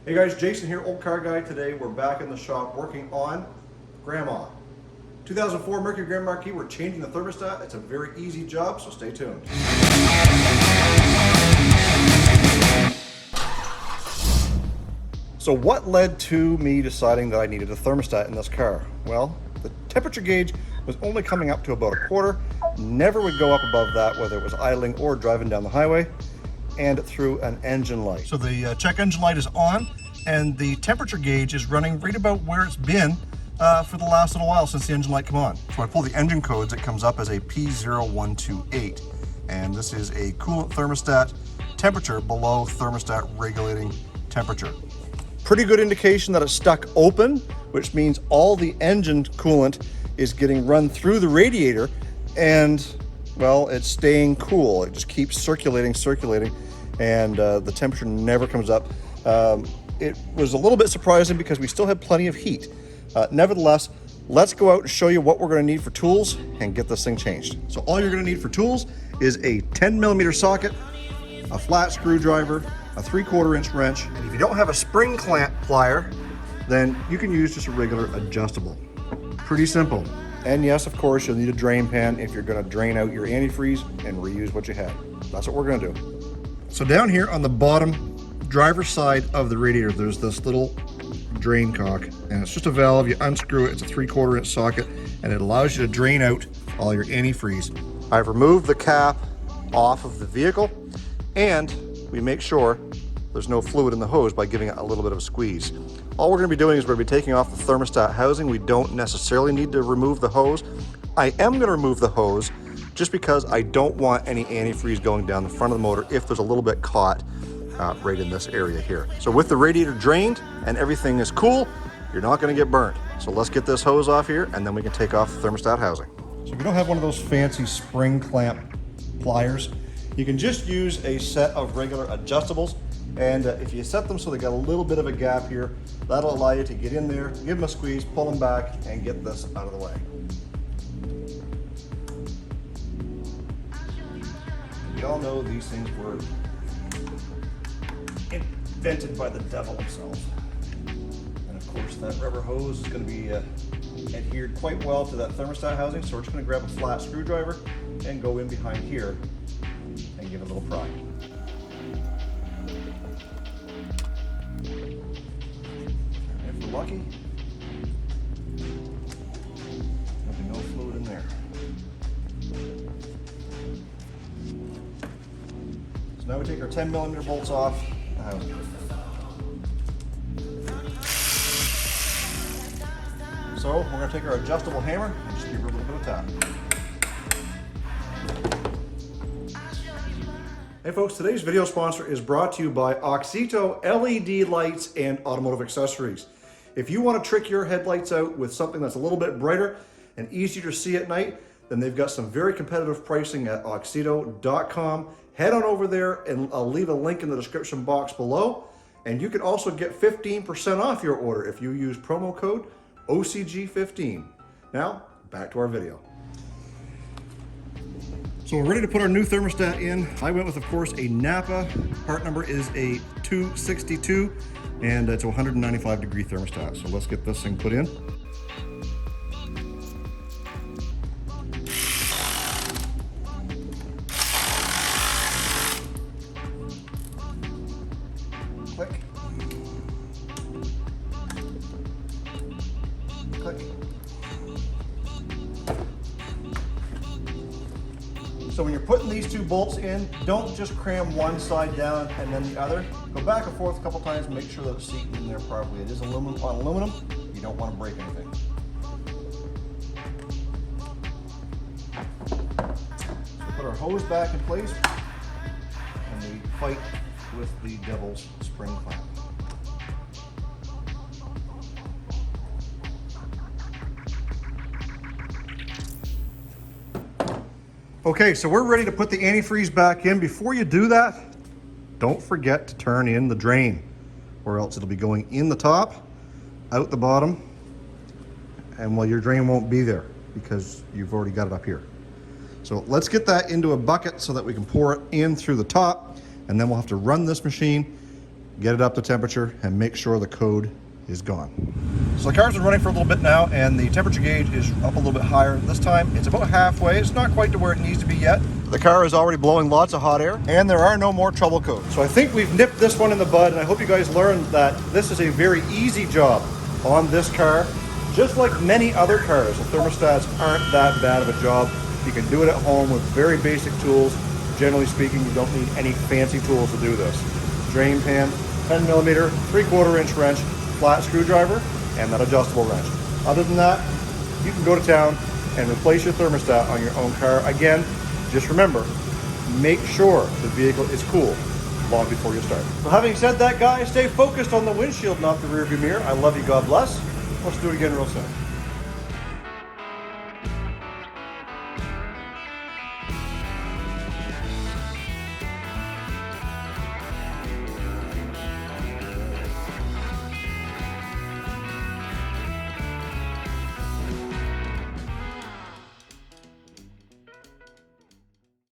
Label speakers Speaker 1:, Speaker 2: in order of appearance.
Speaker 1: Hey guys, Jason here, Olde Carr Guy. Today we're back in the shop working on Grandma. 2004 Mercury Grand Marquis, we're changing the thermostat. It's a very easy job, so stay tuned. So what led to me deciding that I needed a thermostat in this car? Well, the temperature gauge was only coming up to about a quarter, never would go up above that, whether it was idling or driving down the highway, and through an engine light. So the check engine light is on, and the temperature gauge is running right about where it's been for the last little while since the engine light came on. So I pull the engine codes, it comes up as a P0128, and this is a coolant thermostat, temperature below thermostat regulating temperature. Pretty good indication that it's stuck open, which means all the engine coolant is getting run through the radiator, and well, it's staying cool. It just keeps circulating, and the temperature never comes up. It was a little bit surprising because we still had plenty of heat. Nevertheless, let's go out and show you what we're going to need for tools and get this thing changed. So all you're going to need for tools is a 10mm socket, a flat screwdriver, a 3/4 inch wrench, and if you don't have a spring clamp plier, then you can use just a regular adjustable. Pretty simple. And yes, of course, you'll need a drain pan if you're going to drain out your antifreeze and reuse what you had. That's what we're going to do. So down here on the bottom driver's side of the radiator, there's this little drain cock, and it's just a valve. You unscrew it, it's a 3/4 inch socket, and it allows you to drain out all your antifreeze. I've removed the cap off of the vehicle, and we make sure there's no fluid in the hose by giving it a little bit of a squeeze. All we're going to be doing is we're going to be taking off the thermostat housing. We don't necessarily need to remove the hose. I am going to remove the hose just because I don't want any antifreeze going down the front of the motor if there's a little bit caught right in this area here. So with the radiator drained and everything is cool, you're not going to get burnt. So let's get this hose off here, and then we can take off the thermostat housing. So if you don't have one of those fancy spring clamp pliers, you can just use a set of regular adjustables, and if you set them so they got a little bit of a gap here, that'll allow you to get in there, give them a squeeze, pull them back, and get this out of the way. We all know these things were invented by the devil himself. And of course, that rubber hose is going to be adhered quite well to that thermostat housing, so we're just going to grab a flat screwdriver and go in behind here and give it a little pry. If we're lucky, there'll be no fluid in there. So now we take our 10mm bolts off the housing. So we're going to take our adjustable hammer and just give her a little bit of tap. Hey folks, today's video sponsor is brought to you by Oxito LED lights and automotive accessories. If you want to trick your headlights out with something that's a little bit brighter and easier to see at night, then they've got some very competitive pricing at oxito.com. Head on over there, and I'll leave a link in the description box below. And you can also get 15% off your order if you use promo code OCG15. Now, back to our video. So we're ready to put our new thermostat in. I went with, of course, a Napa. Part number is a 262, and it's a 195-degree thermostat. So let's get this thing put in. Click. Click. So when you're putting these two bolts in, don't just cram one side down and then the other. Go back and forth a couple times and make sure that it's seated in there properly. It is aluminum on aluminum. You don't want to break anything. So put our hose back in place, and we fight with the devil's spring clamp. Okay, so we're ready to put the antifreeze back in. Before you do that, don't forget to turn in the drain, or else it'll be going in the top, out the bottom, and well, your drain won't be there because you've already got it up here. So let's get that into a bucket so that we can pour it in through the top, and then we'll have to run this machine get it up to temperature, and make sure the code is gone. So the car's been running for a little bit now, and the temperature gauge is up a little bit higher. This time it's about halfway. It's not quite to where it needs to be yet. The car is already blowing lots of hot air, and there are no more trouble codes. So I think we've nipped this one in the bud, and I hope you guys learned that this is a very easy job on this car. Just like many other cars, the thermostats aren't that bad of a job. You can do it at home with very basic tools. Generally speaking, you don't need any fancy tools to do this. Drain pan, 10 millimeter, 3/4 inch wrench, flat screwdriver, and that adjustable wrench. Other than that, you can go to town and replace your thermostat on your own car. Again, just remember, make sure the vehicle is cool long before you start. So having said that, guys, stay focused on the windshield, not the rearview mirror. I love you, God bless. Let's do it again real soon.